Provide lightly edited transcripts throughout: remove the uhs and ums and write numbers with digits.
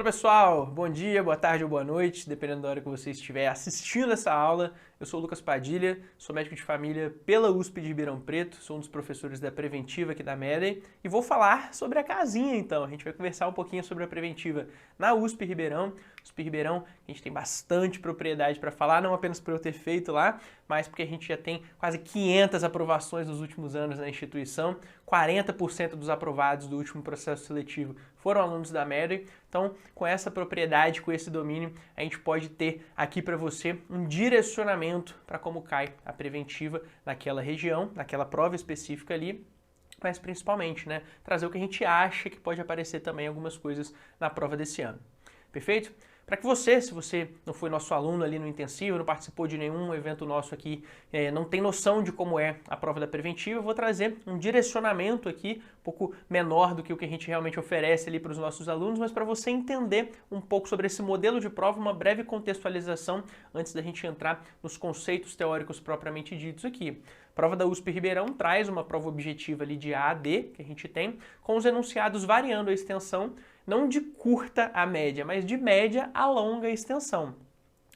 Fala pessoal, bom dia, boa tarde ou boa noite, dependendo da hora que você estiver assistindo essa aula. Eu sou o Lucas Padilha, sou médico de família pela USP de Ribeirão Preto, sou um dos professores da Preventiva aqui da MEDEM e vou falar sobre a casinha então. A gente vai conversar um pouquinho sobre a Preventiva na USP Ribeirão. USP Ribeirão, a gente tem bastante propriedade para falar, não apenas por eu ter feito lá, mas porque a gente já tem quase 500 aprovações nos últimos anos na instituição, 40% dos aprovados do último processo seletivo foram alunos da MEDEM. Então, com essa propriedade, com esse domínio, a gente pode ter aqui para você um direcionamento para como cai a preventiva naquela região, naquela prova específica ali, mas principalmente, né, trazer o que a gente acha que pode aparecer também algumas coisas na prova desse ano. Perfeito? Para que você, se você não foi nosso aluno ali no intensivo, não participou de nenhum evento nosso aqui, não tem noção de como é a prova da preventiva, eu vou trazer um direcionamento aqui, um pouco menor do que o que a gente realmente oferece ali para os nossos alunos, mas para você entender um pouco sobre esse modelo de prova, uma breve contextualização antes da gente entrar nos conceitos teóricos propriamente ditos aqui. A prova da USP Ribeirão traz uma prova objetiva ali de A a D, que a gente tem, com os enunciados variando a extensão, não de curta a média, mas de média a longa extensão.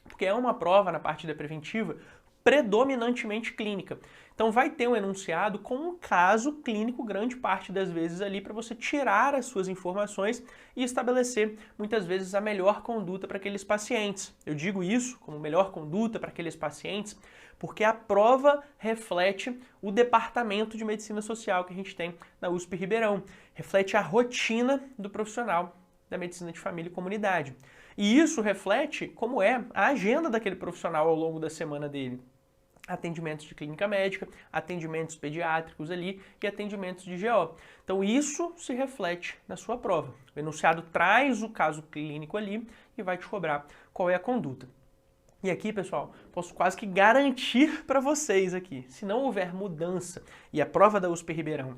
Porque é uma prova na parte da preventiva predominantemente clínica. Então vai ter um enunciado com um caso clínico grande parte das vezes ali para você tirar as suas informações e estabelecer muitas vezes a melhor conduta para aqueles pacientes. Eu digo isso como melhor conduta para aqueles pacientes porque a prova reflete o departamento de medicina social que a gente tem na USP Ribeirão. Reflete a rotina do profissional da medicina de família e comunidade. E isso reflete como é a agenda daquele profissional ao longo da semana dele. Atendimentos de clínica médica, atendimentos pediátricos ali e atendimentos de GO. Então isso se reflete na sua prova. O enunciado traz o caso clínico ali e vai te cobrar qual é a conduta. E aqui, pessoal, posso quase que garantir para vocês aqui, se não houver mudança e a prova da USP Ribeirão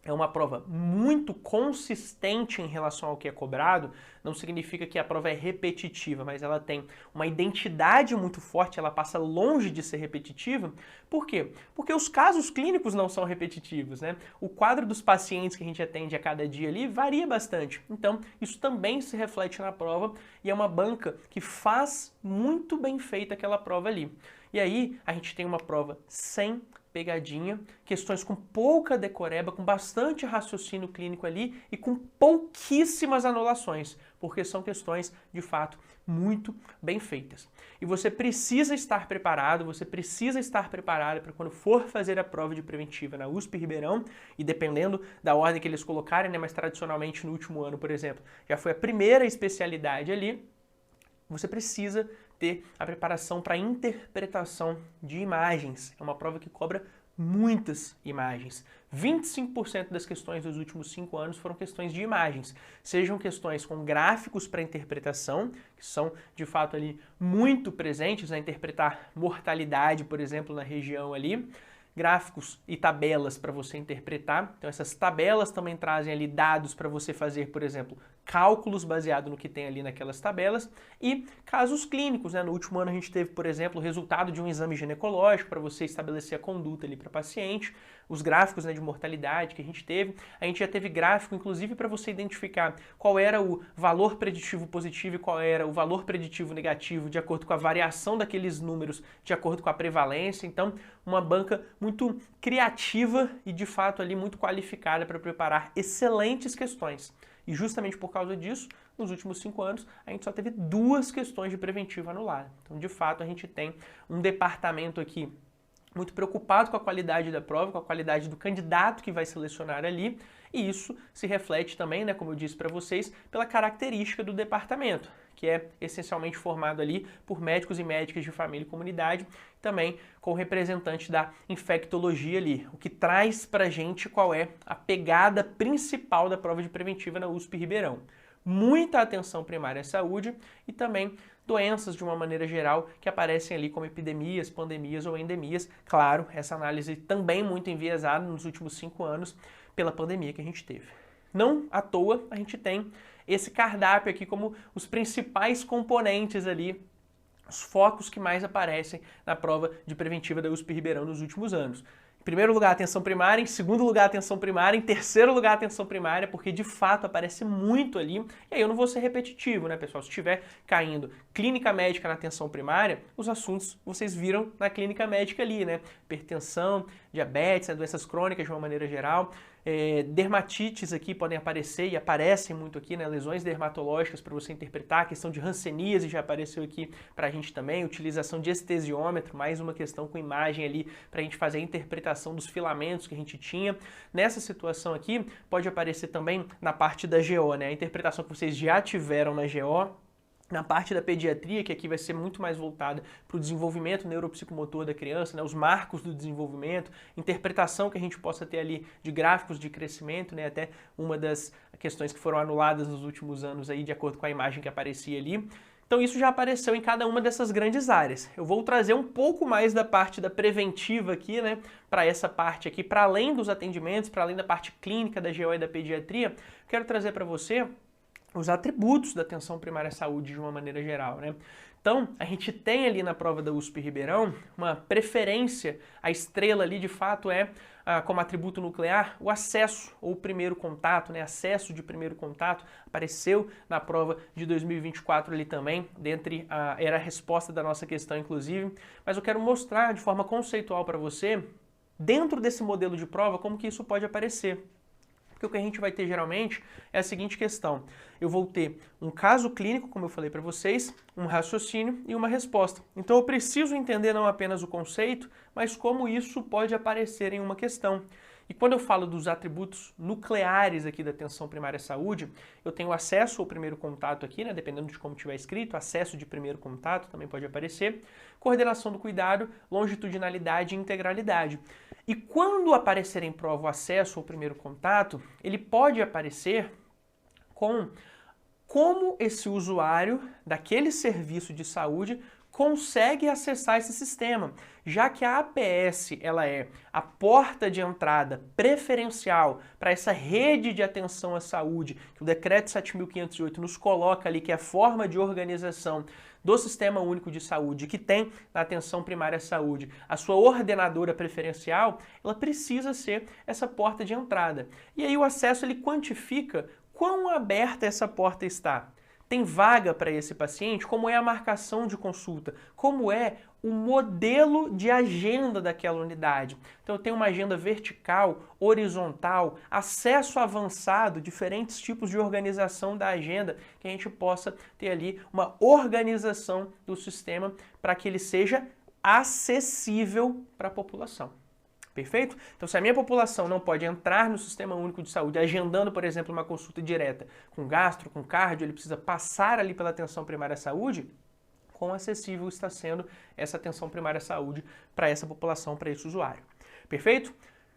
é uma prova muito consistente em relação ao que é cobrado, não significa que a prova é repetitiva, mas ela tem uma identidade muito forte, ela passa longe de ser repetitiva. Por quê? Porque os casos clínicos não são repetitivos, né? O quadro dos pacientes que a gente atende a cada dia ali varia bastante. Então, isso também se reflete na prova e é uma banca que faz muito bem feita aquela prova ali. E aí, a gente tem uma prova sem pegadinha, questões com pouca decoreba, com bastante raciocínio clínico ali e com pouquíssimas anulações, porque são questões, de fato, muito bem feitas. E você precisa estar preparado, você precisa estar preparado para quando for fazer a prova de preventiva na USP Ribeirão, e dependendo da ordem que eles colocarem, né, mas tradicionalmente no último ano, por exemplo, já foi a primeira especialidade ali, você precisa ter a preparação para interpretação de imagens. É uma prova que cobra muitas imagens. 25% das questões dos últimos 5 anos foram questões de imagens. Sejam questões com gráficos para interpretação, que são de fato ali muito presentes a interpretar mortalidade, por exemplo, na região ali, gráficos e tabelas para você interpretar. Então essas tabelas também trazem ali dados para você fazer, por exemplo, cálculos baseado no que tem ali naquelas tabelas e casos clínicos, né? No último ano a gente teve, por exemplo, o resultado de um exame ginecológico para você estabelecer a conduta ali para paciente, os gráficos, né, de mortalidade que a gente já teve gráfico inclusive para você identificar qual era o valor preditivo positivo e qual era o valor preditivo negativo de acordo com a variação daqueles números, de acordo com a prevalência. Então, uma banca muito criativa e de fato ali muito qualificada para preparar excelentes questões. E justamente por causa disso, nos últimos 5 anos, a gente só teve 2 questões de preventiva anuladas. Então, de fato, a gente tem um departamento aqui muito preocupado com a qualidade da prova, com a qualidade do candidato que vai selecionar ali, e isso se reflete também, né, como eu disse para vocês, pela característica do departamento, que é essencialmente formado ali por médicos e médicas de família e comunidade, também com o representante da infectologia ali, o que traz pra gente qual é a pegada principal da prova de preventiva na USP Ribeirão. Muita atenção primária à saúde e também doenças de uma maneira geral que aparecem ali como epidemias, pandemias ou endemias. Claro, essa análise também muito enviesada nos últimos 5 anos pela pandemia que a gente teve. Não à toa a gente tem esse cardápio aqui como os principais componentes ali, os focos que mais aparecem na prova de preventiva da USP Ribeirão nos últimos anos. Em primeiro lugar, atenção primária, em segundo lugar, atenção primária, em terceiro lugar, atenção primária, porque de fato aparece muito ali. E aí eu não vou ser repetitivo, né, pessoal? Se estiver caindo clínica médica na atenção primária, os assuntos vocês viram na clínica médica ali, né? Hipertensão, diabetes, né, doenças crônicas de uma maneira geral. Dermatites aqui podem aparecer e aparecem muito aqui, né? Lesões dermatológicas para você interpretar, a questão de hanseníase já apareceu aqui para a gente também, utilização de estesiômetro, mais uma questão com imagem ali para a gente fazer a interpretação dos filamentos que a gente tinha. Nessa situação aqui, pode aparecer também na parte da GO, né? A interpretação que vocês já tiveram na GO. Na parte da pediatria, que aqui vai ser muito mais voltada para o desenvolvimento neuropsicomotor da criança, né, os marcos do desenvolvimento, interpretação que a gente possa ter ali de gráficos de crescimento, né, até uma das questões que foram anuladas nos últimos anos aí, de acordo com a imagem que aparecia ali. Então isso já apareceu em cada uma dessas grandes áreas. Eu vou trazer um pouco mais da parte da preventiva aqui, né, para essa parte aqui, para além dos atendimentos, para além da parte clínica da GO e da pediatria, quero trazer para você os atributos da atenção primária à saúde de uma maneira geral, né? Então, a gente tem ali na prova da USP Ribeirão uma preferência, a estrela ali de fato é, como atributo nuclear, o acesso ou o primeiro contato, né? Acesso de primeiro contato, apareceu na prova de 2024 ali também, era a resposta da nossa questão inclusive, mas eu quero mostrar de forma conceitual para você, dentro desse modelo de prova, como que isso pode aparecer. Porque o que a gente vai ter geralmente é a seguinte questão. Eu vou ter um caso clínico, como eu falei para vocês, um raciocínio e uma resposta. Então eu preciso entender não apenas o conceito, mas como isso pode aparecer em uma questão. E quando eu falo dos atributos nucleares aqui da atenção primária à saúde, eu tenho acesso ao primeiro contato aqui, né, dependendo de como tiver escrito, acesso de primeiro contato também pode aparecer, coordenação do cuidado, longitudinalidade e integralidade. E quando aparecer em prova o acesso ao primeiro contato, ele pode aparecer com como esse usuário daquele serviço de saúde consegue acessar esse sistema, já que a APS ela é a porta de entrada preferencial para essa rede de atenção à saúde, que o Decreto 7.508 nos coloca ali, que é a forma de organização do Sistema Único de Saúde, que tem na atenção primária à saúde, a sua ordenadora preferencial, ela precisa ser essa porta de entrada. E aí o acesso ele quantifica quão aberta essa porta está. Tem vaga para esse paciente? Como é a marcação de consulta? Como é o modelo de agenda daquela unidade? Então eu tenho uma agenda vertical, horizontal, acesso avançado, diferentes tipos de organização da agenda, que a gente possa ter ali uma organização do sistema para que ele seja acessível para a população. Perfeito? Então, se a minha população não pode entrar no Sistema Único de Saúde, agendando, por exemplo, uma consulta direta com gastro, com cardio, ele precisa passar ali pela atenção primária à saúde, quão acessível está sendo essa atenção primária à saúde para essa população, para esse usuário. Perfeito?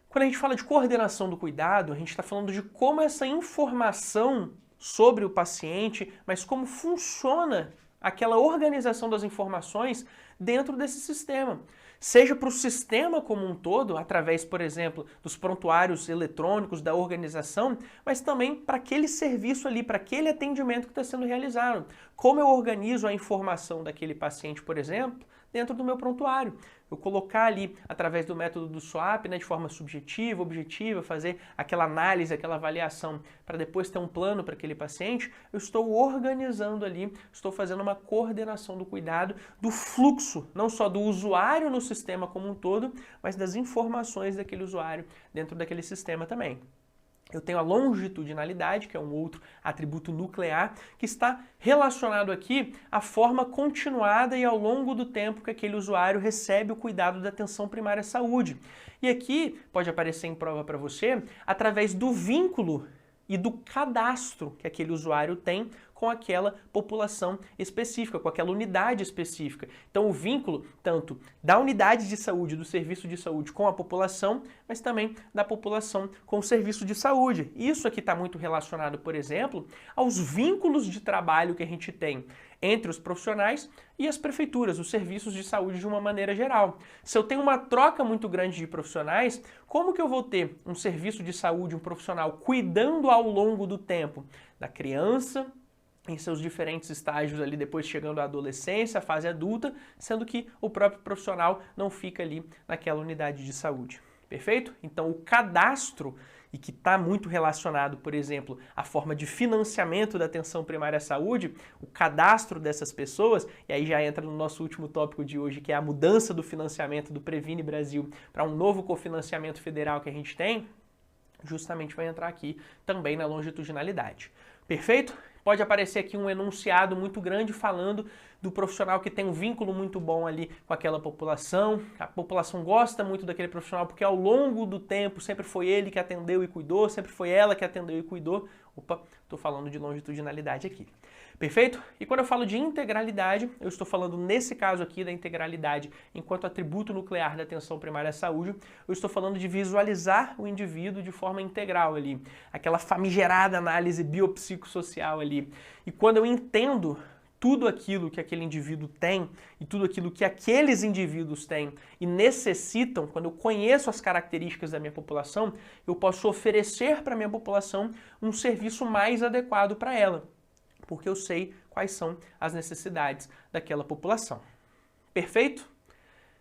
Quando a gente fala de coordenação do cuidado, a gente está falando de como essa informação sobre o paciente, mas como funciona aquela organização das informações dentro desse sistema. Seja para o sistema como um todo, através, por exemplo, dos prontuários eletrônicos da organização, mas também para aquele serviço ali, para aquele atendimento que está sendo realizado. Como eu organizo a informação daquele paciente, por exemplo, dentro do meu prontuário. Eu colocar ali, através do método do SWAP, né, de forma subjetiva, objetiva, fazer aquela análise, aquela avaliação, para depois ter um plano para aquele paciente, eu estou organizando ali, estou fazendo uma coordenação do cuidado, do fluxo, não só do usuário no sistema como um todo, mas das informações daquele usuário dentro daquele sistema também. Eu tenho a longitudinalidade, que é um outro atributo nuclear, que está relacionado aqui à forma continuada e ao longo do tempo que aquele usuário recebe o cuidado da atenção primária à saúde. E aqui pode aparecer em prova para você através do vínculo e do cadastro que aquele usuário tem com aquela população específica, com aquela unidade específica. Então o vínculo tanto da unidade de saúde, do serviço de saúde com a população, mas também da população com o serviço de saúde. Isso aqui está muito relacionado, por exemplo, aos vínculos de trabalho que a gente tem entre os profissionais e as prefeituras, os serviços de saúde de uma maneira geral. Se eu tenho uma troca muito grande de profissionais, como que eu vou ter um serviço de saúde, um profissional cuidando ao longo do tempo da criança, em seus diferentes estágios ali, depois chegando à adolescência, à fase adulta, sendo que o próprio profissional não fica ali naquela unidade de saúde. Perfeito? Então, o cadastro, e que está muito relacionado, por exemplo, à forma de financiamento da atenção primária à saúde, o cadastro dessas pessoas, e aí já entra no nosso último tópico de hoje, que é a mudança do financiamento do Previne Brasil para um novo cofinanciamento federal que a gente tem, justamente vai entrar aqui também na longitudinalidade. Perfeito? Pode aparecer aqui um enunciado muito grande falando do profissional que tem um vínculo muito bom ali com aquela população. A população gosta muito daquele profissional porque ao longo do tempo sempre foi ele que atendeu e cuidou, sempre foi ela que atendeu e cuidou. Opa, estou falando de longitudinalidade aqui. Perfeito? E quando eu falo de integralidade, eu estou falando nesse caso aqui da integralidade enquanto atributo nuclear da atenção primária à saúde, eu estou falando de visualizar o indivíduo de forma integral ali, aquela famigerada análise biopsicossocial ali. E quando eu entendo tudo aquilo que aquele indivíduo tem e tudo aquilo que aqueles indivíduos têm e necessitam, quando eu conheço as características da minha população, eu posso oferecer para a minha população um serviço mais adequado para ela, porque eu sei quais são as necessidades daquela população. Perfeito?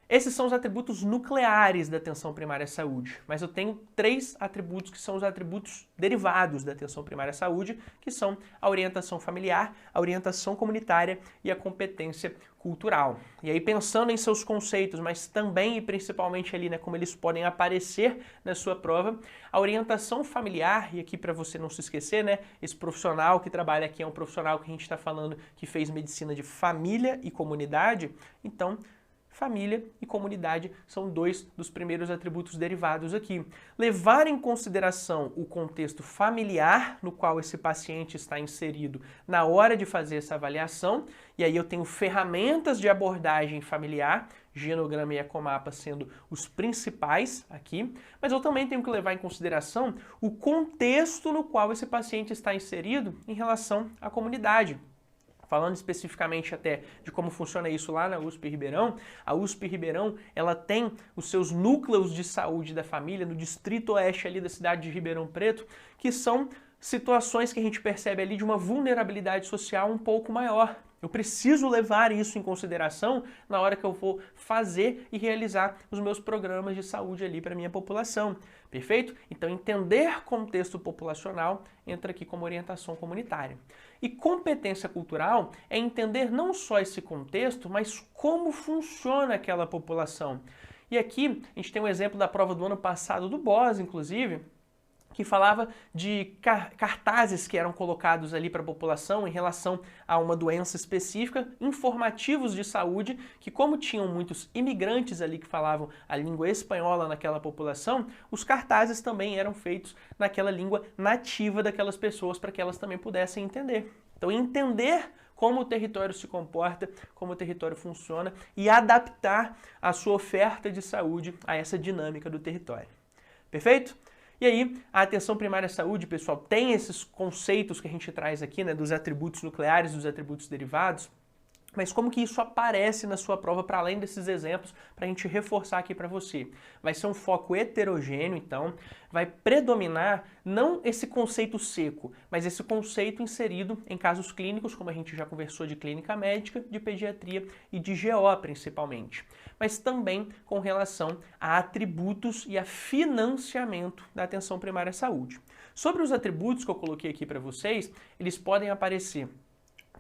Esses são os atributos nucleares da atenção primária à saúde, mas eu tenho 3 atributos que são os atributos derivados da atenção primária à saúde, que são a orientação familiar, a orientação comunitária e a competência cultural. E aí pensando em seus conceitos, mas também e principalmente ali, né, como eles podem aparecer na sua prova, a orientação familiar, e aqui para você não se esquecer, né, esse profissional que trabalha aqui é um profissional que a gente está falando que fez medicina de família e comunidade, então família e comunidade são 2 dos primeiros atributos derivados aqui. Levar em consideração o contexto familiar no qual esse paciente está inserido na hora de fazer essa avaliação, e aí eu tenho ferramentas de abordagem familiar, genograma e ecomapa sendo os principais aqui, mas eu também tenho que levar em consideração o contexto no qual esse paciente está inserido em relação à comunidade. Falando especificamente até de como funciona isso lá na USP Ribeirão, a USP Ribeirão ela tem os seus núcleos de saúde da família no distrito oeste ali da cidade de Ribeirão Preto, que são situações que a gente percebe ali de uma vulnerabilidade social um pouco maior. Eu preciso levar isso em consideração na hora que eu vou fazer e realizar os meus programas de saúde ali para a minha população. Perfeito? Então, entender contexto populacional entra aqui como orientação comunitária. E competência cultural é entender não só esse contexto, mas como funciona aquela população. E aqui a gente tem um exemplo da prova do ano passado do BOS, inclusive, que falava de cartazes que eram colocados ali para a população em relação a uma doença específica, informativos de saúde, que como tinham muitos imigrantes ali que falavam a língua espanhola naquela população, os cartazes também eram feitos naquela língua nativa daquelas pessoas para que elas também pudessem entender. Então, entender como o território se comporta, como o território funciona e adaptar a sua oferta de saúde a essa dinâmica do território. Perfeito? E aí, a atenção primária à saúde, pessoal, tem esses conceitos que a gente traz aqui, né, dos atributos nucleares, dos atributos derivados, mas como que isso aparece na sua prova, para além desses exemplos, para a gente reforçar aqui para você? Vai ser um foco heterogêneo, então, vai predominar não esse conceito seco, mas esse conceito inserido em casos clínicos, como a gente já conversou de clínica médica, de pediatria e de GO principalmente, mas também com relação a atributos e a financiamento da atenção primária à saúde. Sobre os atributos que eu coloquei aqui para vocês, eles podem aparecer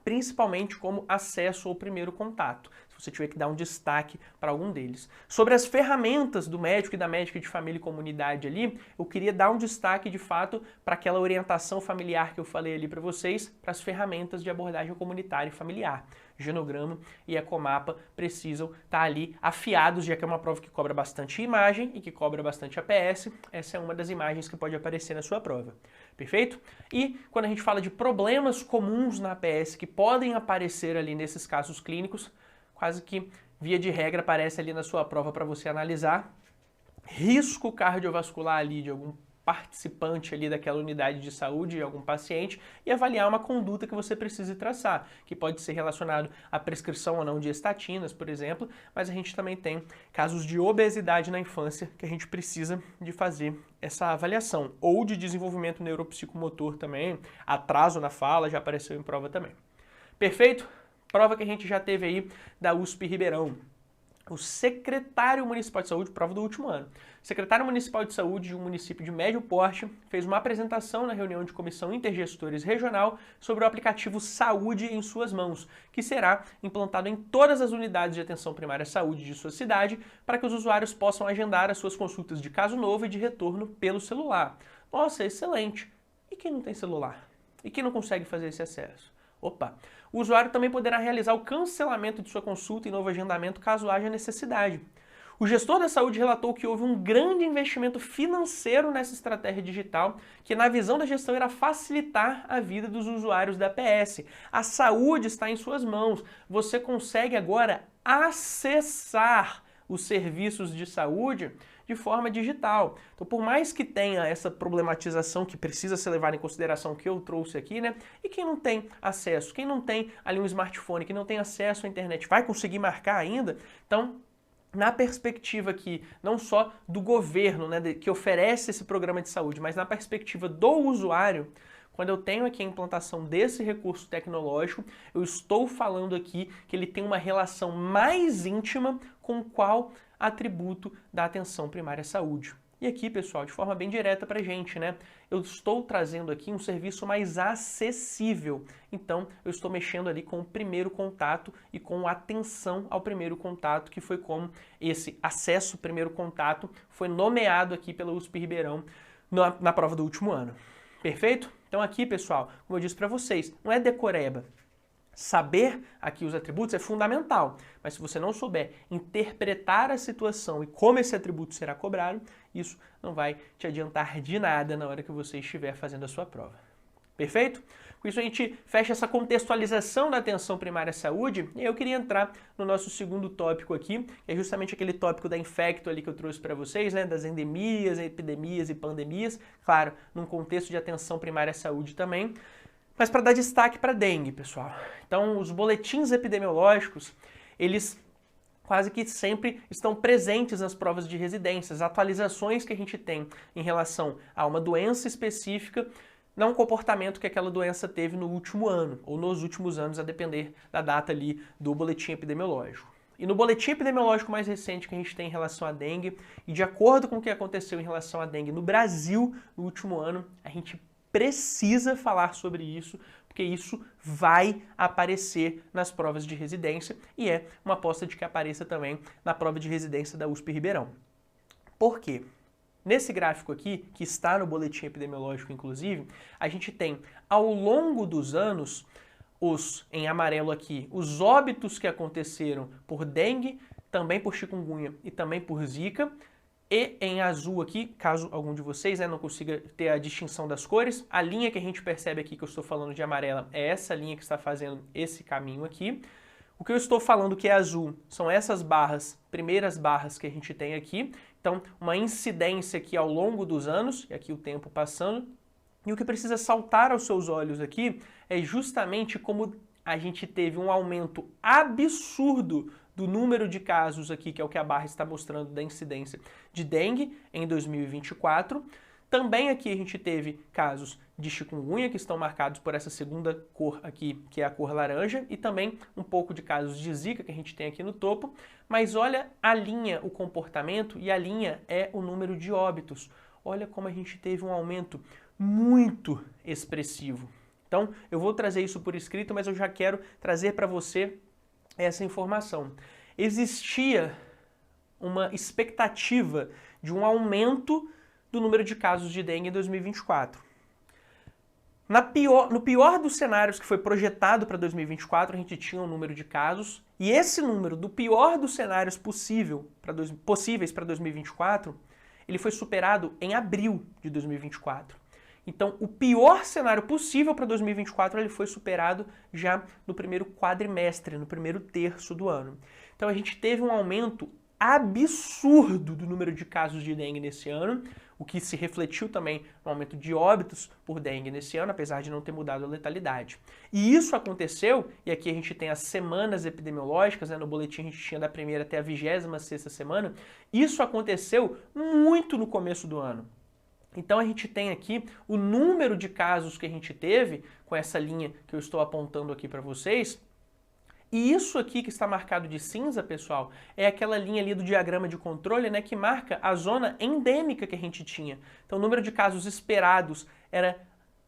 principalmente como acesso ao primeiro contato, se você tiver que dar um destaque para algum deles. Sobre as ferramentas do médico e da médica de família e comunidade ali, eu queria dar um destaque de fato para aquela orientação familiar que eu falei ali para vocês, para as ferramentas de abordagem comunitária e familiar. Genograma e ecomapa precisam estar ali afiados, já que é uma prova que cobra bastante imagem e que cobra bastante APS. Essa é uma das imagens que pode aparecer na sua prova. Perfeito? E quando a gente fala de problemas comuns na APS que podem aparecer ali nesses casos clínicos, quase que via de regra aparece ali na sua prova para você analisar. Risco cardiovascular ali de algum participante ali daquela unidade de saúde, algum paciente, e avaliar uma conduta que você precise traçar, que pode ser relacionado à prescrição ou não de estatinas, por exemplo, mas a gente também tem casos de obesidade na infância que a gente precisa de fazer essa avaliação, ou de desenvolvimento neuropsicomotor também, atraso na fala, já apareceu em prova também. Perfeito? Prova que a gente já teve aí da USP Ribeirão. o secretário municipal de saúde, prova do último ano. O secretário municipal de saúde de um município de médio porte fez uma apresentação na reunião de comissão intergestores regional sobre o aplicativo Saúde em Suas Mãos, que será implantado em todas as unidades de atenção primária à saúde de sua cidade, para que os usuários possam agendar as suas consultas de caso novo e de retorno pelo celular. Nossa, excelente! E quem não tem celular? E quem não consegue fazer esse acesso? Opa! O usuário também poderá realizar o cancelamento de sua consulta e novo agendamento caso haja necessidade. O gestor da saúde relatou que houve um grande investimento financeiro nessa estratégia digital, que na visão da gestão irá facilitar a vida dos usuários da PS. A saúde está em suas mãos. Você consegue agora acessar os serviços de saúde de forma digital. Então, por mais que tenha essa problematização que precisa ser levada em consideração que eu trouxe aqui, né? E quem não tem acesso, quem não tem ali um smartphone, quem não tem acesso à internet, vai conseguir marcar ainda? Então, na perspectiva aqui, não só do governo, né, que oferece esse programa de saúde, mas na perspectiva do usuário, quando eu tenho aqui a implantação desse recurso tecnológico, eu estou falando aqui que ele tem uma relação mais íntima com qual atributo da atenção primária à saúde. E aqui, pessoal, de forma bem direta pra gente, né? Eu estou trazendo aqui um serviço mais acessível. Então, eu estou mexendo ali com o primeiro contato e com a atenção ao primeiro contato, que foi como esse acesso ao primeiro contato foi nomeado aqui pela USP Ribeirão na prova do último ano. Perfeito? Então aqui, pessoal, como eu disse para vocês, não é decoreba. Saber aqui os atributos é fundamental, mas se você não souber interpretar a situação e como esse atributo será cobrado, isso não vai te adiantar de nada na hora que você estiver fazendo a sua prova. Perfeito? Com isso a gente fecha essa contextualização da atenção primária à saúde e eu queria entrar no nosso segundo tópico aqui, que é justamente aquele tópico da infecto ali que eu trouxe para vocês, né, das endemias, epidemias e pandemias, claro, num contexto de atenção primária à saúde também, mas para dar destaque para a dengue, pessoal. Então, os boletins epidemiológicos, eles quase que sempre estão presentes nas provas de residência, as atualizações que a gente tem em relação a uma doença específica, não o comportamento que aquela doença teve no último ano, ou nos últimos anos, a depender da data ali do boletim epidemiológico. E no boletim epidemiológico mais recente que a gente tem em relação à dengue, e de acordo com o que aconteceu em relação à dengue no Brasil no último ano, a gente precisa falar sobre isso, porque isso vai aparecer nas provas de residência e é uma aposta de que apareça também na prova de residência da USP Ribeirão. Por quê? Nesse gráfico aqui, que está no boletim epidemiológico inclusive, a gente tem ao longo dos anos, em amarelo aqui, os óbitos que aconteceram por dengue, também por chikungunya e também por zika, e em azul aqui, caso algum de vocês não consiga ter a distinção das cores, a linha que a gente percebe aqui que eu estou falando de amarela é essa linha que está fazendo esse caminho aqui. O que eu estou falando que é azul são essas barras, primeiras barras que a gente tem aqui. Então, uma incidência aqui ao longo dos anos, e aqui o tempo passando. E o que precisa saltar aos seus olhos aqui é justamente como a gente teve um aumento absurdo do número de casos aqui, que é o que a barra está mostrando da incidência de dengue em 2024. Também aqui a gente teve casos de chikungunya, que estão marcados por essa segunda cor aqui, que é a cor laranja, e também um pouco de casos de zika, que a gente tem aqui no topo. Mas olha a linha, o comportamento, e a linha é o número de óbitos. Olha como a gente teve um aumento muito expressivo. Então, eu vou trazer isso por escrito, mas eu já quero trazer para você essa informação. Existia uma expectativa de um aumento do número de casos de dengue em 2024. No pior dos cenários que foi projetado para 2024, a gente tinha um número de casos, e esse número do pior dos cenários possíveis para 2024, ele foi superado em abril de 2024. Então, o pior cenário possível para 2024 ele foi superado já no primeiro quadrimestre, no primeiro terço do ano. Então, a gente teve um aumento absurdo do número de casos de dengue nesse ano, o que se refletiu também no aumento de óbitos por dengue nesse ano, apesar de não ter mudado a letalidade. E isso aconteceu, e aqui a gente tem as semanas epidemiológicas, no boletim a gente tinha da primeira até a 26ª semana, isso aconteceu muito no começo do ano. Então a gente tem aqui o número de casos que a gente teve, com essa linha que eu estou apontando aqui para vocês, E isso aqui que está marcado de cinza, pessoal, é aquela linha ali do diagrama de controle, né, que marca a zona endêmica que a gente tinha. Então o número de casos esperados era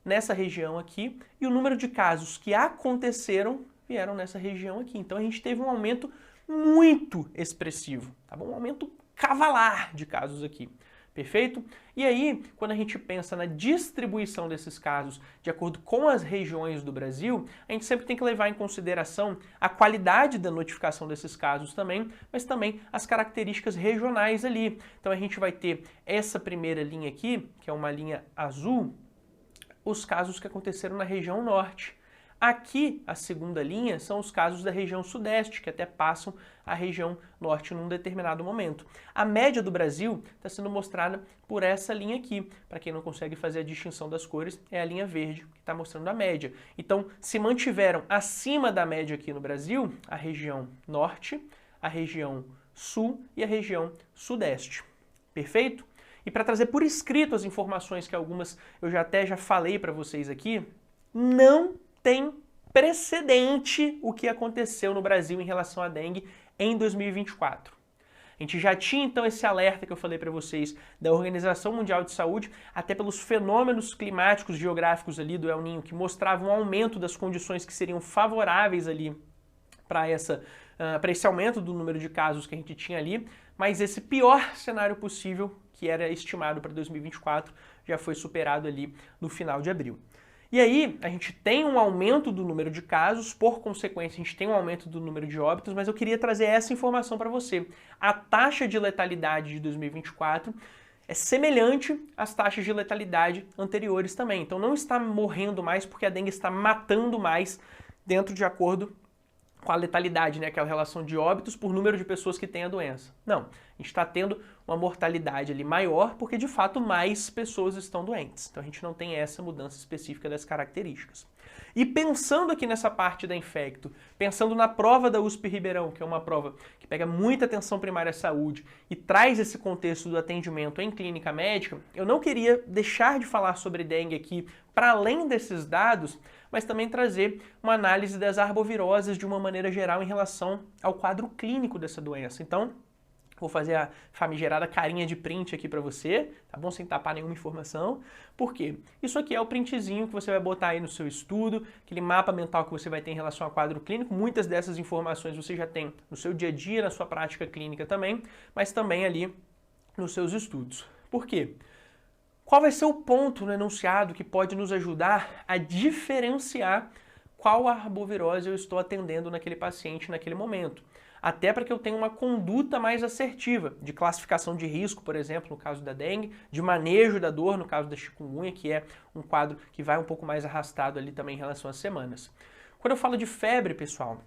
nessa região aqui, e o número de casos que aconteceram vieram nessa região aqui. Então a gente teve um aumento muito expressivo, tá bom? Um aumento cavalar de casos aqui. Perfeito? E aí, quando a gente pensa na distribuição desses casos de acordo com as regiões do Brasil, a gente sempre tem que levar em consideração a qualidade da notificação desses casos também, mas também as características regionais ali. Então a gente vai ter essa primeira linha aqui, que é uma linha azul, os casos que aconteceram na região norte. Aqui, a segunda linha, são os casos da região sudeste, que até passam a região norte num determinado momento. A média do Brasil está sendo mostrada por essa linha aqui. Para quem não consegue fazer a distinção das cores, é a linha verde, que está mostrando a média. Então, se mantiveram acima da média aqui no Brasil, a região norte, a região sul e a região sudeste. Perfeito? E para trazer por escrito as informações que algumas eu já falei para vocês aqui, não tem precedente o que aconteceu no Brasil em relação à dengue em 2024. A gente já tinha então esse alerta que eu falei para vocês da Organização Mundial de Saúde, até pelos fenômenos climáticos geográficos ali do El Niño, que mostravam um aumento das condições que seriam favoráveis ali para esse aumento do número de casos que a gente tinha ali, mas esse pior cenário possível, que era estimado para 2024, já foi superado ali no final de abril. E aí, a gente tem um aumento do número de casos, por consequência, a gente tem um aumento do número de óbitos, mas eu queria trazer essa informação para você. A taxa de letalidade de 2024 é semelhante às taxas de letalidade anteriores também. Então não está morrendo mais porque a dengue está matando mais dentro de acordo com a letalidade, né? Aquela relação de óbitos por número de pessoas que têm a doença. Não, a gente está tendo uma mortalidade ali maior porque de fato mais pessoas estão doentes. Então a gente não tem essa mudança específica das características. E pensando aqui nessa parte da Infecto, pensando na prova da USP Ribeirão, que é uma prova que pega muita atenção primária à saúde e traz esse contexto do atendimento em clínica médica, eu não queria deixar de falar sobre dengue aqui para além desses dados, mas também trazer uma análise das arboviroses de uma maneira geral em relação ao quadro clínico dessa doença. Então, vou fazer a famigerada carinha de print aqui para você, tá bom? Sem tapar nenhuma informação. Por quê? Isso aqui é o printzinho que você vai botar aí no seu estudo, aquele mapa mental que você vai ter em relação ao quadro clínico. Muitas dessas informações você já tem no seu dia a dia, na sua prática clínica também, mas também ali nos seus estudos. Por quê? Qual vai ser o ponto no enunciado que pode nos ajudar a diferenciar qual arbovirose eu estou atendendo naquele paciente naquele momento? Até para que eu tenha uma conduta mais assertiva, de classificação de risco, por exemplo, no caso da dengue, de manejo da dor, no caso da chikungunya, que é um quadro que vai um pouco mais arrastado ali também em relação às semanas. Quando eu falo de febre, pessoal,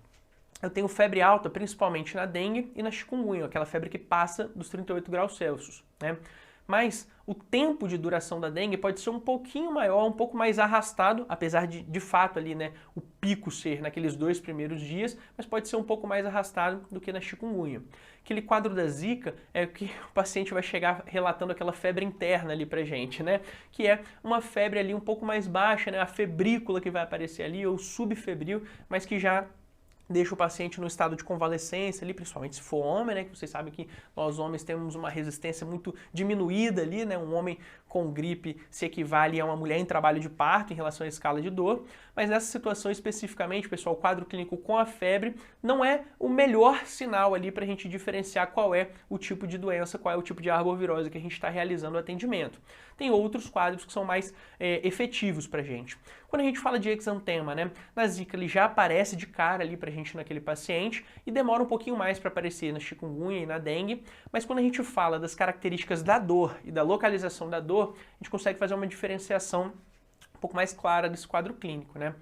eu tenho febre alta principalmente na dengue e na chikungunya, aquela febre que passa dos 38 graus Celsius, né? Mas o tempo de duração da dengue pode ser um pouquinho maior, um pouco mais arrastado, apesar de fato ali, né, o pico ser naqueles 2 primeiros dias, mas pode ser um pouco mais arrastado do que na chikungunya. Aquele quadro da Zika é que o paciente vai chegar relatando aquela febre interna ali pra gente, né, que é uma febre ali um pouco mais baixa, né, a febrícula que vai aparecer ali, ou subfebril, mas que já deixa o paciente no estado de convalescência ali, principalmente se for homem, né, que vocês sabem que nós homens temos uma resistência muito diminuída ali, né, um homem com gripe se equivale a uma mulher em trabalho de parto em relação à escala de dor, mas nessa situação especificamente, pessoal, o quadro clínico com a febre não é o melhor sinal ali para a gente diferenciar qual é o tipo de doença, qual é o tipo de arbovirose que a gente está realizando o atendimento. Tem outros quadros que são mais efetivos para a gente. Quando a gente fala de exantema, né, na Zika ele já aparece de cara ali para a gente naquele paciente e demora um pouquinho mais para aparecer na chikungunya e na dengue, mas quando a gente fala das características da dor e da localização da dor, a gente consegue fazer uma diferenciação um pouco mais clara desse quadro clínico, né?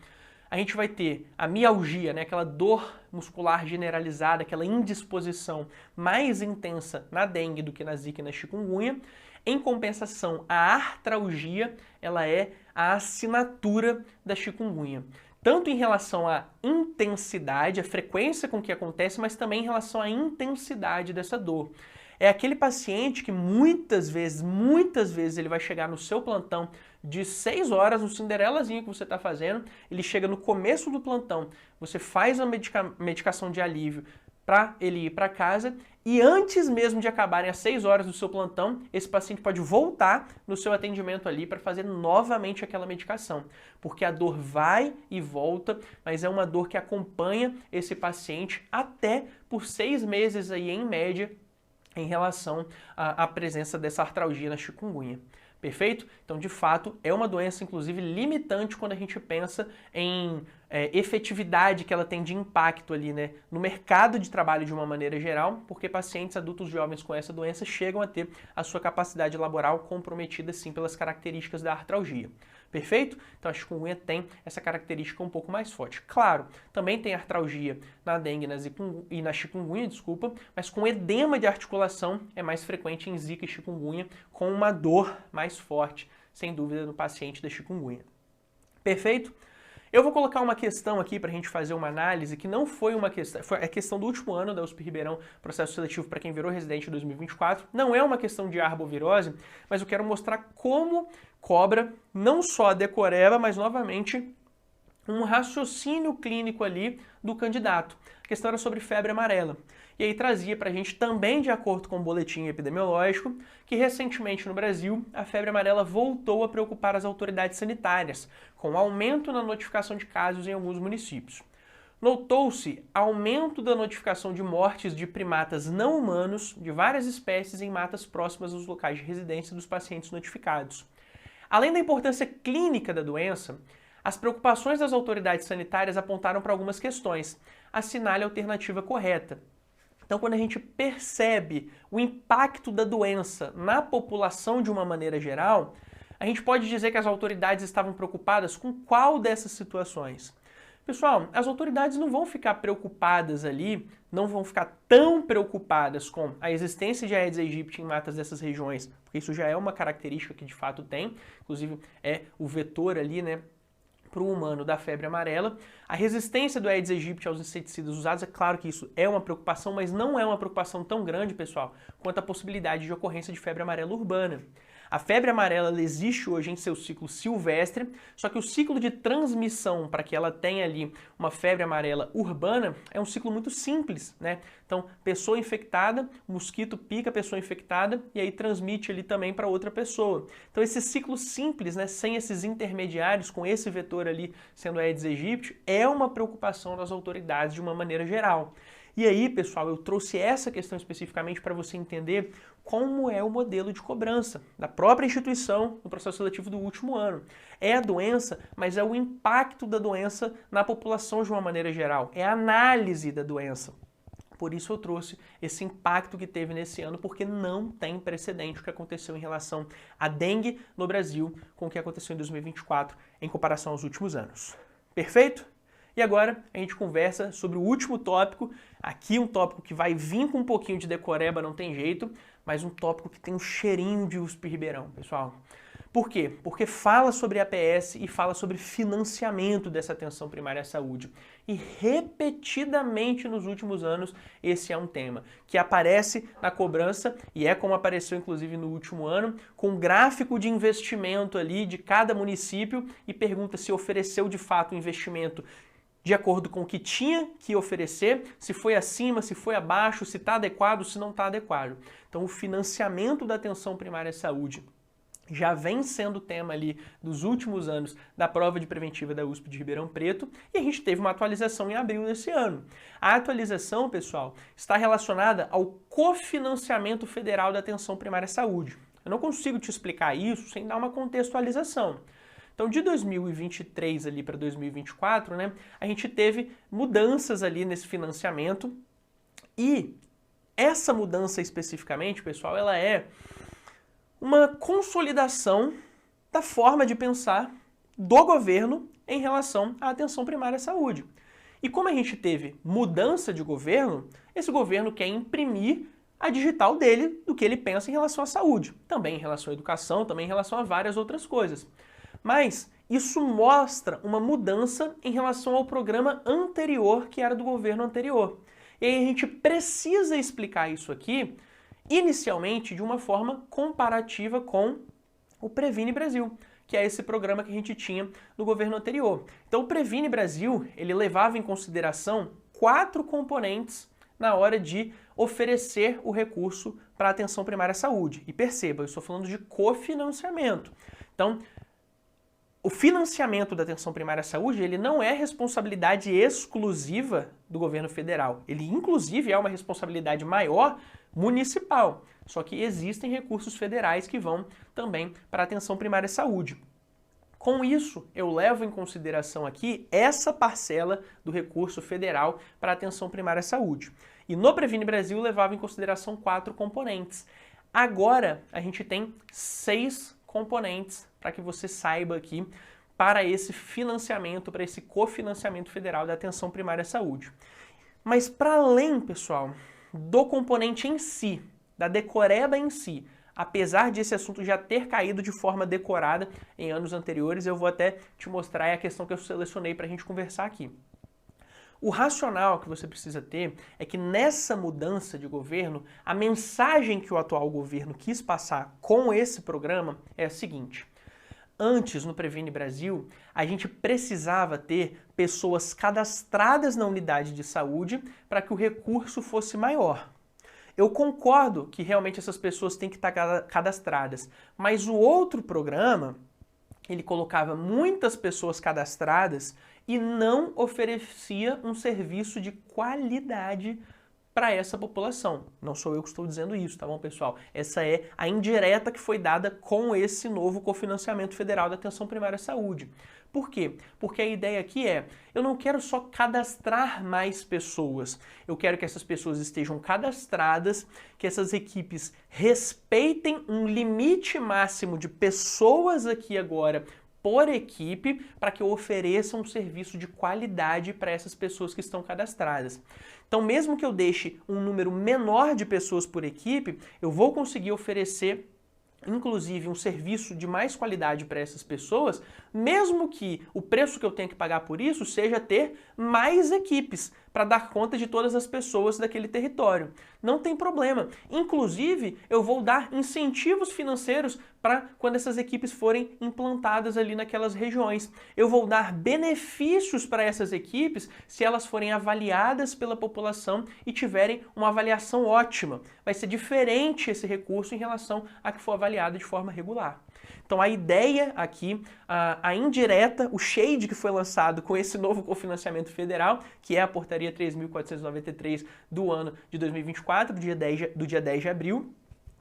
A gente vai ter a mialgia, né, aquela dor muscular generalizada, aquela indisposição mais intensa na dengue do que na Zika e na chikungunya. Em compensação, a artralgia, ela é a assinatura da chikungunya. Tanto em relação à intensidade, a frequência com que acontece, mas também em relação à intensidade dessa dor. É aquele paciente que muitas vezes ele vai chegar no seu plantão de 6 horas, no Cinderelazinho que você está fazendo, ele chega no começo do plantão, você faz a medicação de alívio para ele ir para casa e antes mesmo de acabarem as 6 horas do seu plantão, esse paciente pode voltar no seu atendimento ali para fazer novamente aquela medicação, porque a dor vai e volta, mas é uma dor que acompanha esse paciente até por 6 meses aí em média em relação à presença dessa artralgia na chikungunya. Perfeito? Então, de fato, é uma doença, inclusive, limitante quando a gente pensa em efetividade que ela tem de impacto ali, né, no mercado de trabalho de uma maneira geral, porque pacientes adultos jovens com essa doença chegam a ter a sua capacidade laboral comprometida, sim, pelas características da artralgia. Perfeito? Então a chikungunya tem essa característica um pouco mais forte. Claro, também tem artralgia na dengue e na chikungunya, desculpa, mas com edema de articulação é mais frequente em zika e chikungunya, com uma dor mais forte, sem dúvida, no paciente da chikungunya. Perfeito? Eu vou colocar uma questão aqui para a gente fazer uma análise que não foi uma questão, foi a questão do último ano da USP Ribeirão, processo seletivo para quem virou residente em 2024. Não é uma questão de arbovirose, mas eu quero mostrar como cobra não só a decoreba, mas novamente um raciocínio clínico ali do candidato. A questão era sobre febre amarela. E aí trazia para a gente também, de acordo com o boletim epidemiológico, que recentemente no Brasil a febre amarela voltou a preocupar as autoridades sanitárias, com aumento na notificação de casos em alguns municípios. Notou-se aumento da notificação de mortes de primatas não humanos de várias espécies em matas próximas aos locais de residência dos pacientes notificados. Além da importância clínica da doença, as preocupações das autoridades sanitárias apontaram para algumas questões. Assinale a alternativa correta. Então, quando a gente percebe o impacto da doença na população de uma maneira geral, a gente pode dizer que as autoridades estavam preocupadas com qual dessas situações? Pessoal, as autoridades não vão ficar preocupadas ali, não vão ficar tão preocupadas com a existência de Aedes aegypti em matas dessas regiões, porque isso já é uma característica que de fato tem, inclusive é o vetor ali, né, para o humano da febre amarela. A resistência do Aedes aegypti aos inseticidas usados, é claro que isso é uma preocupação, mas não é uma preocupação tão grande, pessoal, quanto a possibilidade de ocorrência de febre amarela urbana. A febre amarela ela existe hoje em seu ciclo silvestre, só que o ciclo de transmissão para que ela tenha ali uma febre amarela urbana é um ciclo muito simples, né? Então, pessoa infectada, mosquito pica a pessoa infectada e aí transmite ali também para outra pessoa. Então, esse ciclo simples, né, sem esses intermediários, com esse vetor ali sendo Aedes aegypti, é uma preocupação das autoridades de uma maneira geral. E aí, pessoal, eu trouxe essa questão especificamente para você entender como é o modelo de cobrança da própria instituição no processo seletivo do último ano. É a doença, mas é o impacto da doença na população de uma maneira geral. É a análise da doença. Por isso eu trouxe esse impacto que teve nesse ano, porque não tem precedente o que aconteceu em relação à dengue no Brasil com o que aconteceu em 2024 em comparação aos últimos anos. Perfeito? E agora a gente conversa sobre o último tópico, aqui um tópico que vai vir com um pouquinho de decoreba, não tem jeito, mas um tópico que tem um cheirinho de USP Ribeirão, pessoal. Por quê? Porque fala sobre APS e fala sobre financiamento dessa atenção primária à saúde. E repetidamente nos últimos anos esse é um tema que aparece na cobrança e é como apareceu inclusive no último ano, com um gráfico de investimento ali de cada município e pergunta se ofereceu de fato o investimento de acordo com o que tinha que oferecer, se foi acima, se foi abaixo, se está adequado, se não está adequado. Então o financiamento da atenção primária à saúde já vem sendo tema ali dos últimos anos da prova de preventiva da USP de Ribeirão Preto e a gente teve uma atualização em abril desse ano. A atualização, pessoal, está relacionada ao cofinanciamento federal da atenção primária à saúde. Eu não consigo te explicar isso sem dar uma contextualização. Então, de 2023 ali para 2024, né, a gente teve mudanças ali nesse financiamento e essa mudança especificamente, pessoal, ela é uma consolidação da forma de pensar do governo em relação à atenção primária à saúde. E como a gente teve mudança de governo, esse governo quer imprimir a digital dele do que ele pensa em relação à saúde, também em relação à educação, também em relação a várias outras coisas. Mas isso mostra uma mudança em relação ao programa anterior, que era do governo anterior. E aí a gente precisa explicar isso aqui inicialmente de uma forma comparativa com o Previne Brasil, que é esse programa que a gente tinha no governo anterior. Então o Previne Brasil, ele levava em consideração 4 componentes na hora de oferecer o recurso para a atenção primária à saúde. E perceba, eu estou falando de cofinanciamento. Então, o financiamento da atenção primária à saúde, ele não é responsabilidade exclusiva do governo federal. Ele, inclusive, é uma responsabilidade maior municipal. Só que existem recursos federais que vão também para a atenção primária à saúde. Com isso, eu levo em consideração aqui essa parcela do recurso federal para a atenção primária à saúde. E no Previne Brasil eu levava em consideração 4 componentes. Agora a gente tem 6 componentes para que você saiba aqui para esse financiamento, para esse cofinanciamento federal da atenção primária à saúde. Mas para além, pessoal, do componente em si, da decoreba em si, apesar de esse assunto já ter caído de forma decorada em anos anteriores, eu vou até te mostrar a questão que eu selecionei para a gente conversar aqui. O racional que você precisa ter é que nessa mudança de governo, a mensagem que o atual governo quis passar com esse programa é a seguinte: antes, no Previne Brasil, a gente precisava ter pessoas cadastradas na unidade de saúde para que o recurso fosse maior. Eu concordo que realmente essas pessoas têm que estar cadastradas, mas o outro programa, ele colocava muitas pessoas cadastradas e não oferecia um serviço de qualidade para essa população. Não sou eu que estou dizendo isso, tá bom, pessoal? Essa é a indireta que foi dada com esse novo cofinanciamento federal da atenção primária à saúde. Por quê? Porque a ideia aqui é, eu não quero só cadastrar mais pessoas, eu quero que essas pessoas estejam cadastradas, que essas equipes respeitem um limite máximo de pessoas aqui agora por equipe, para que eu ofereça um serviço de qualidade para essas pessoas que estão cadastradas. Então, mesmo que eu deixe um número menor de pessoas por equipe, eu vou conseguir oferecer inclusive um serviço de mais qualidade para essas pessoas, mesmo que o preço que eu tenha que pagar por isso seja ter mais equipes para dar conta de todas as pessoas daquele território. Não tem problema. Inclusive, eu vou dar incentivos financeiros para quando essas equipes forem implantadas ali naquelas regiões. Eu vou dar benefícios para essas equipes se elas forem avaliadas pela população e tiverem uma avaliação ótima. Vai ser diferente esse recurso em relação a que for avaliado de forma regular. Então a ideia aqui, a indireta, o shade que foi lançado com esse novo cofinanciamento federal, que é a portaria 3.493 do ano de 2024, do dia 10 de abril,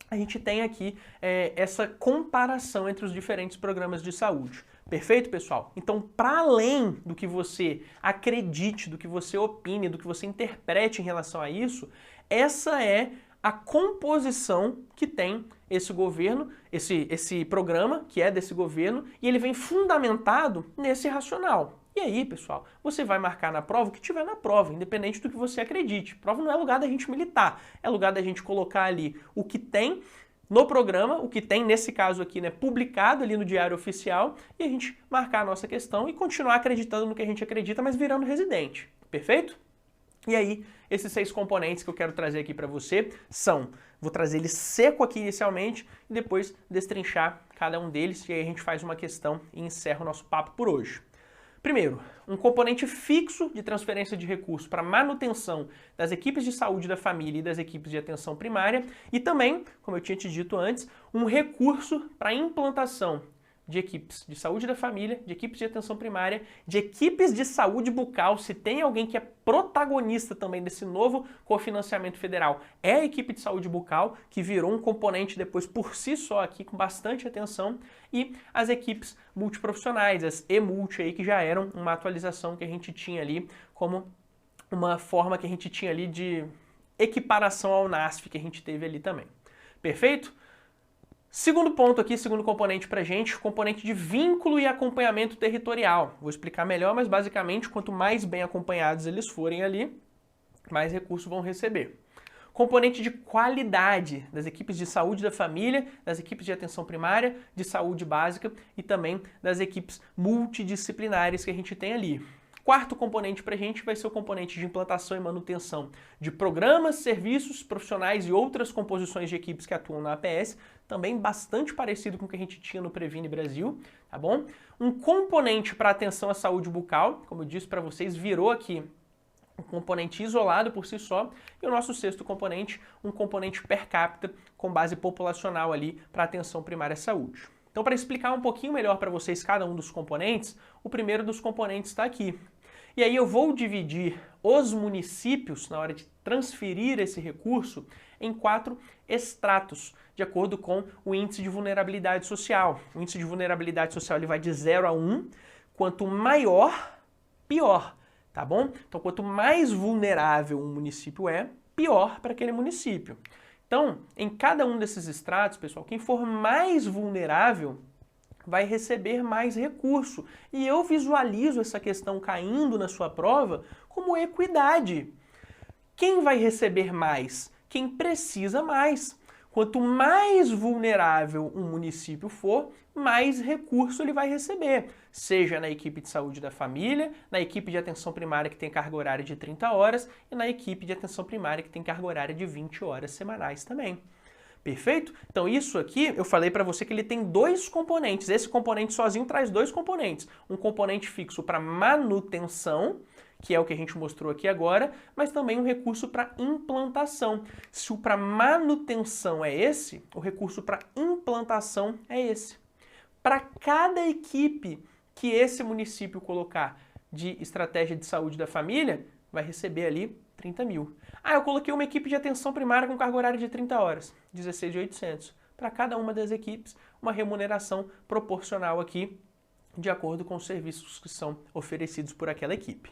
a gente tem aqui essa comparação entre os diferentes programas de saúde. Perfeito, pessoal? Então, para além do que você acredite, do que você opine, do que você interprete em relação a isso, essa é a composição que tem esse governo, esse programa que é desse governo, e ele vem fundamentado nesse racional. E aí, pessoal, você vai marcar na prova o que tiver na prova, independente do que você acredite. Prova não é lugar da gente militar, é lugar da gente colocar ali o que tem no programa, o que tem nesse caso aqui, né, publicado ali no Diário Oficial, e a gente marcar a nossa questão e continuar acreditando no que a gente acredita, mas virando residente. Perfeito? E aí, esses 6 componentes que eu quero trazer aqui para você são, vou trazer ele seco aqui inicialmente e depois destrinchar cada um deles, e aí a gente faz uma questão e encerra o nosso papo por hoje. Primeiro, um componente fixo de transferência de recursos para manutenção das equipes de saúde da família e das equipes de atenção primária e também, como eu tinha te dito antes, um recurso para implantação de equipes de saúde da família, de equipes de atenção primária, de equipes de saúde bucal. Se tem alguém que é protagonista também desse novo cofinanciamento federal, é a equipe de saúde bucal, que virou um componente depois por si só aqui com bastante atenção, e as equipes multiprofissionais, as e-multi aí, que já eram uma atualização que a gente tinha ali, como uma forma que a gente tinha ali de equiparação ao NASF que a gente teve ali também. Perfeito? Segundo ponto aqui, segundo componente pra gente, o componente de vínculo e acompanhamento territorial. Vou explicar melhor, mas basicamente, quanto mais bem acompanhados eles forem ali, mais recursos vão receber. Componente de qualidade das equipes de saúde da família, das equipes de atenção primária, de saúde básica e também das equipes multidisciplinares que a gente tem ali. Quarto componente para a gente vai ser o componente de implantação e manutenção de programas, serviços, profissionais e outras composições de equipes que atuam na APS, também bastante parecido com o que a gente tinha no Previne Brasil, tá bom? Um componente para atenção à saúde bucal, como eu disse para vocês, virou aqui um componente isolado por si só, e o nosso sexto componente, um componente per capita com base populacional ali para atenção primária à saúde. Então, para explicar um pouquinho melhor para vocês cada um dos componentes, o primeiro dos componentes está aqui. E aí eu vou dividir os municípios, na hora de transferir esse recurso, em 4 estratos, de acordo com o índice de vulnerabilidade social. O índice de vulnerabilidade social ele vai de 0 a 1, quanto maior, pior. Tá bom? Então, quanto mais vulnerável um município é, pior para aquele município. Então, em cada um desses estratos, pessoal, quem for mais vulnerável vai receber mais recurso. E eu visualizo essa questão caindo na sua prova como equidade. Quem vai receber mais? Quem precisa mais. Quanto mais vulnerável um município for, mais recurso ele vai receber, seja na equipe de saúde da família, na equipe de atenção primária que tem carga horária de 30 horas e na equipe de atenção primária que tem carga horária de 20 horas semanais também. Perfeito? Então isso aqui, eu falei para você que ele tem 2 componentes. Esse componente sozinho traz 2 componentes. Um componente fixo para manutenção, que é o que a gente mostrou aqui agora, mas também um recurso para implantação. Se o para manutenção é esse, o recurso para implantação é esse. Para cada equipe que esse município colocar de estratégia de saúde da família, vai receber ali 30 mil. Ah, eu coloquei uma equipe de atenção primária com carga horária de 30 horas, 16.800. Para cada uma das equipes, uma remuneração proporcional aqui, de acordo com os serviços que são oferecidos por aquela equipe.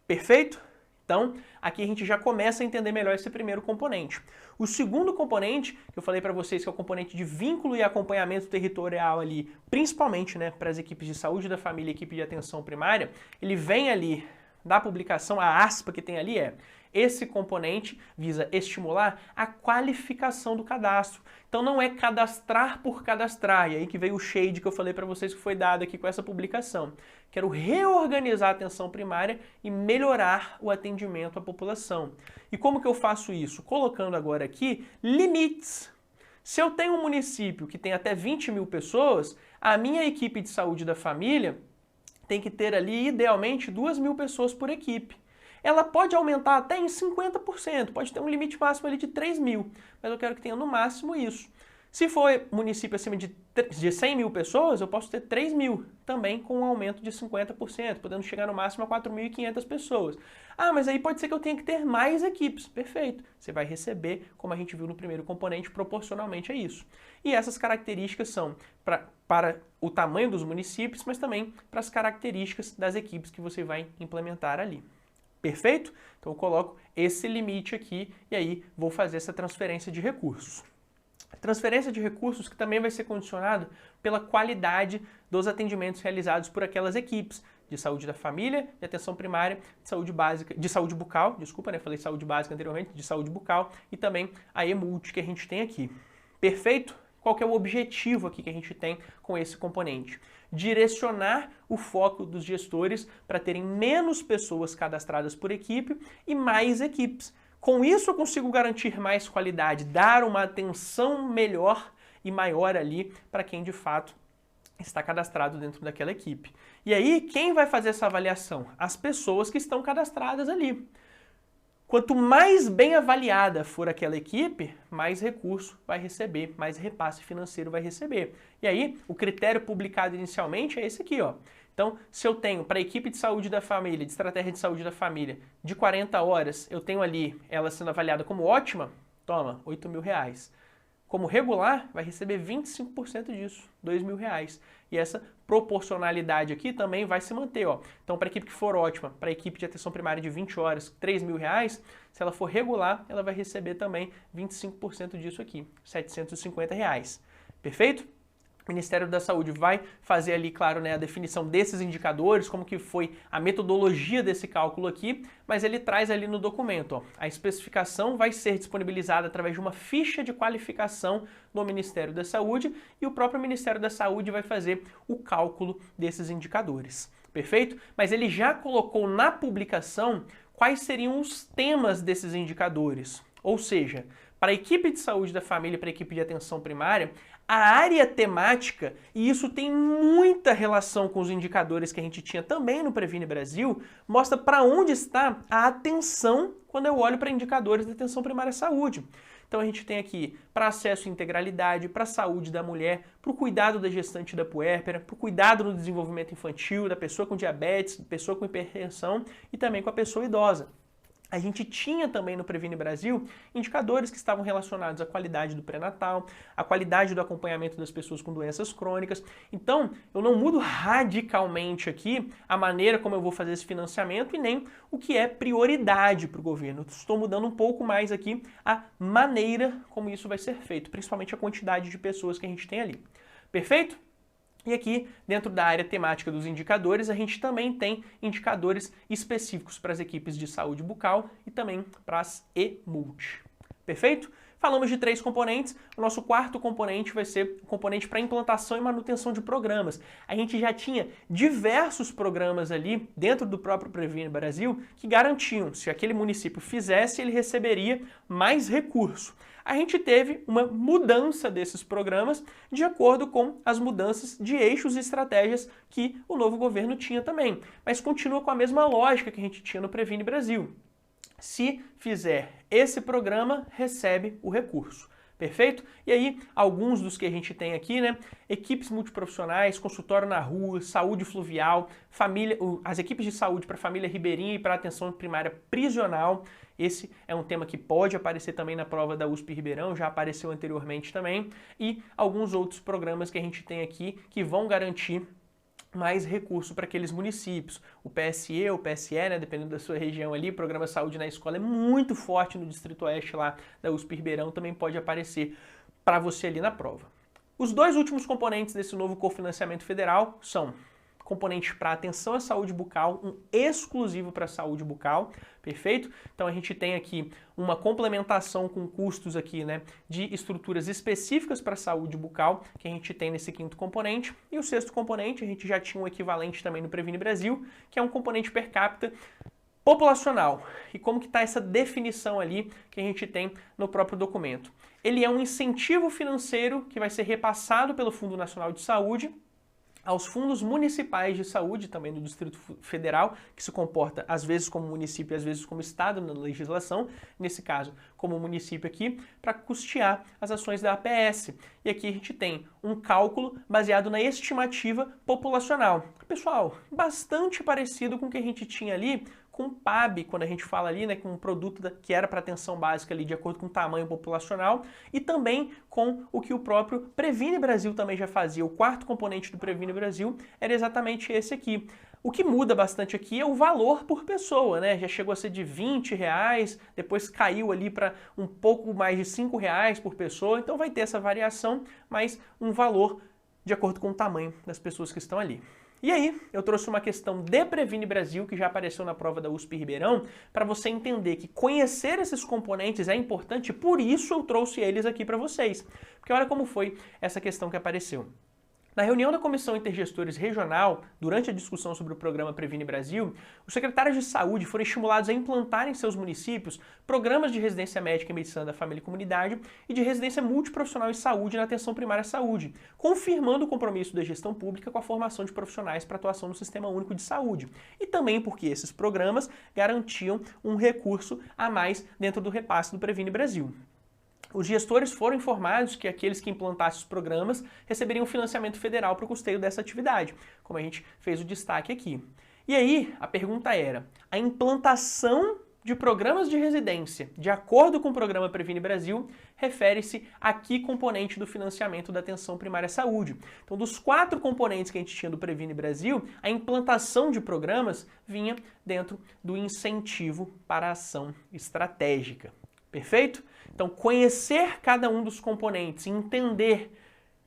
Perfeito? Então, aqui a gente já começa a entender melhor esse primeiro componente. O segundo componente, que eu falei para vocês que é o componente de vínculo e acompanhamento territorial ali, principalmente, né, para as equipes de saúde da família e equipe de atenção primária, ele vem ali da publicação, a aspa que tem ali é: esse componente visa estimular a qualificação do cadastro. Então não é cadastrar por cadastrar, e aí que veio o shade que eu falei para vocês que foi dado aqui com essa publicação. Quero reorganizar a atenção primária e melhorar o atendimento à população. E como que eu faço isso? Colocando agora aqui limites. Se eu tenho um município que tem até 20 mil pessoas, a minha equipe de saúde da família tem que ter ali, idealmente, 2.000 pessoas por equipe. Ela pode aumentar até em 50%, pode ter um limite máximo ali de 3.000, mas eu quero que tenha no máximo isso. Se for município acima de 100 mil pessoas, eu posso ter 3.000, também com um aumento de 50%, podendo chegar no máximo a 4.500 pessoas. Ah, mas aí pode ser que eu tenha que ter mais equipes. Perfeito. Você vai receber, como a gente viu no primeiro componente, proporcionalmente a isso. E essas características são para o tamanho dos municípios, mas também para as características das equipes que você vai implementar ali. Perfeito? Então eu coloco esse limite aqui e aí vou fazer essa transferência de recursos. Transferência de recursos que também vai ser condicionado pela qualidade dos atendimentos realizados por aquelas equipes de saúde da família, de atenção primária, de saúde básica, de saúde bucal, desculpa, né? Falei saúde básica anteriormente, de saúde bucal e também a EMULT que a gente tem aqui. Perfeito? Qual que é o objetivo aqui que a gente tem com esse componente? Direcionar o foco dos gestores para terem menos pessoas cadastradas por equipe e mais equipes. Com isso eu consigo garantir mais qualidade, dar uma atenção melhor e maior ali para quem de fato está cadastrado dentro daquela equipe. E aí, quem vai fazer essa avaliação? As pessoas que estão cadastradas ali. Quanto mais bem avaliada for aquela equipe, mais recurso vai receber, mais repasse financeiro vai receber. E aí, o critério publicado inicialmente é esse aqui, ó. Então, se eu tenho para a equipe de saúde da família, de estratégia de saúde da família, de 40 horas, eu tenho ali ela sendo avaliada como ótima, toma, R$8.000. Como regular, vai receber 25% disso, R$2.000. E essa proporcionalidade aqui também vai se manter, ó. Então, para a equipe que for ótima, para a equipe de atenção primária de 20 horas, R$3.000, se ela for regular, ela vai receber também 25% disso aqui, R$750. Perfeito? O Ministério da Saúde vai fazer ali, claro, né, a definição desses indicadores, como que foi a metodologia desse cálculo aqui, mas ele traz ali no documento, ó, a especificação vai ser disponibilizada através de uma ficha de qualificação do Ministério da Saúde e o próprio Ministério da Saúde vai fazer o cálculo desses indicadores. perfeito? Mas ele já colocou na publicação quais seriam os temas desses indicadores. Ou seja, para a equipe de saúde da família e para a equipe de atenção primária, a área temática, e isso tem muita relação com os indicadores que a gente tinha também no Previne Brasil, mostra para onde está a atenção quando eu olho para indicadores de atenção primária à saúde. Então a gente tem aqui para acesso à integralidade, para a saúde da mulher, para o cuidado da gestante e da puérpera, para o cuidado no desenvolvimento infantil, da pessoa com diabetes, da pessoa com hipertensão e também com a pessoa idosa. A gente tinha também no Previne Brasil indicadores que estavam relacionados à qualidade do pré-natal, à qualidade do acompanhamento das pessoas com doenças crônicas. Então, eu não mudo radicalmente aqui a maneira como eu vou fazer esse financiamento e nem o que é prioridade para o governo. Eu estou mudando um pouco mais aqui a maneira como isso vai ser feito, principalmente a quantidade de pessoas que a gente tem ali. Perfeito? E aqui, dentro da área temática dos indicadores, a gente também tem indicadores específicos para as equipes de saúde bucal e também para as EMULT. Perfeito? Falamos de 3 componentes, o nosso quarto componente vai ser o componente para implantação e manutenção de programas. A gente já tinha diversos programas ali dentro do próprio Previne Brasil que garantiam, se aquele município fizesse, ele receberia mais recurso. A gente teve uma mudança desses programas de acordo com as mudanças de eixos e estratégias que o novo governo tinha também, mas continua com a mesma lógica que a gente tinha no Previne Brasil. Se fizer esse programa, recebe o recurso. Perfeito? E aí, alguns dos que a gente tem aqui, né? Equipes multiprofissionais, consultório na rua, saúde fluvial, as equipes de saúde para a família ribeirinha e para a atenção primária prisional. Esse é um tema que pode aparecer também na prova da USP Ribeirão, já apareceu anteriormente também. E alguns outros programas que a gente tem aqui que vão garantir mais recurso para aqueles municípios. O PSE, o PSE, né, dependendo da sua região ali, o Programa Saúde na Escola é muito forte no Distrito Oeste lá da USP Ribeirão, também pode aparecer para você ali na prova. Os 2 últimos componentes desse novo cofinanciamento federal são componente para atenção à saúde bucal, um exclusivo para a saúde bucal, perfeito? Então a gente tem aqui uma complementação com custos aqui, né, de estruturas específicas para a saúde bucal, que a gente tem nesse 5º componente. E o 6º componente, a gente já tinha um equivalente também no Previne Brasil, que é um componente per capita populacional. E como que está essa definição ali que a gente tem no próprio documento? Ele é um incentivo financeiro que vai ser repassado pelo Fundo Nacional de Saúde aos fundos municipais de saúde, também do Distrito Federal, que se comporta às vezes como município e às vezes como estado na legislação, nesse caso como município aqui, para custear as ações da APS. E aqui a gente tem um cálculo baseado na estimativa populacional. Pessoal, bastante parecido com o que a gente tinha ali com o PAB, quando a gente fala ali, né, com um produto que era para atenção básica ali de acordo com o tamanho populacional, e também com o que o próprio Previne Brasil também já fazia. O 4º componente do Previne Brasil era exatamente esse aqui. O que muda bastante aqui é o valor por pessoa, né? Já chegou a ser de R$20, depois caiu ali para um pouco mais de R$5 por pessoa, então vai ter essa variação, mas um valor de acordo com o tamanho das pessoas que estão ali. E aí, eu trouxe uma questão de Previne Brasil, que já apareceu na prova da USP Ribeirão, para você entender que conhecer esses componentes é importante, por isso eu trouxe eles aqui para vocês. Porque olha como foi essa questão que apareceu. Na reunião da Comissão Intergestores Regional, durante a discussão sobre o programa Previne Brasil, os secretários de saúde foram estimulados a implantar em seus municípios programas de residência médica em medicina da família e comunidade e de residência multiprofissional em saúde na atenção primária à saúde, confirmando o compromisso da gestão pública com a formação de profissionais para atuação no Sistema Único de Saúde. E também porque esses programas garantiam um recurso a mais dentro do repasse do Previne Brasil. Os gestores foram informados que aqueles que implantassem os programas receberiam financiamento federal para o custeio dessa atividade, como a gente fez o destaque aqui. E aí, a pergunta era, a implantação de programas de residência, de acordo com o programa Previne Brasil, refere-se a que componente do financiamento da atenção primária à saúde. Então, dos 4 componentes que a gente tinha do Previne Brasil, a implantação de programas vinha dentro do incentivo para a ação estratégica. Perfeito? Então, conhecer cada um dos componentes, entender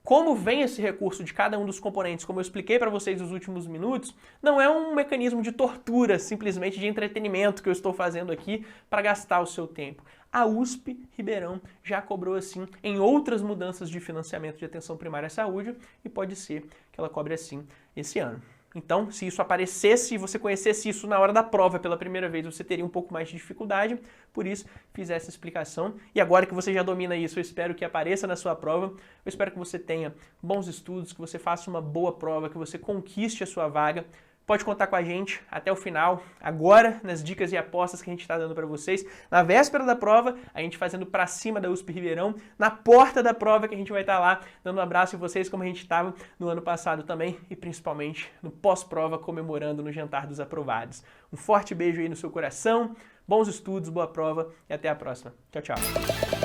como vem esse recurso de cada um dos componentes, como eu expliquei para vocês nos últimos minutos, não é um mecanismo de tortura, simplesmente de entretenimento que eu estou fazendo aqui para gastar o seu tempo. A USP Ribeirão já cobrou assim em outras mudanças de financiamento de atenção primária à saúde e pode ser que ela cobre assim esse ano. Então, se isso aparecesse e você conhecesse isso na hora da prova pela primeira vez, você teria um pouco mais de dificuldade, por isso fiz essa explicação. E agora que você já domina isso, eu espero que apareça na sua prova, eu espero que você tenha bons estudos, que você faça uma boa prova, que você conquiste a sua vaga. Pode contar com a gente até o final, agora nas dicas e apostas que a gente está dando para vocês. Na véspera da prova, a gente fazendo para cima da USP Ribeirão. Na porta da prova que a gente vai estar lá, dando um abraço em vocês como a gente estava no ano passado também. E principalmente no pós-prova, comemorando no Jantar dos Aprovados. Um forte beijo aí no seu coração, bons estudos, boa prova e até a próxima. Tchau, tchau.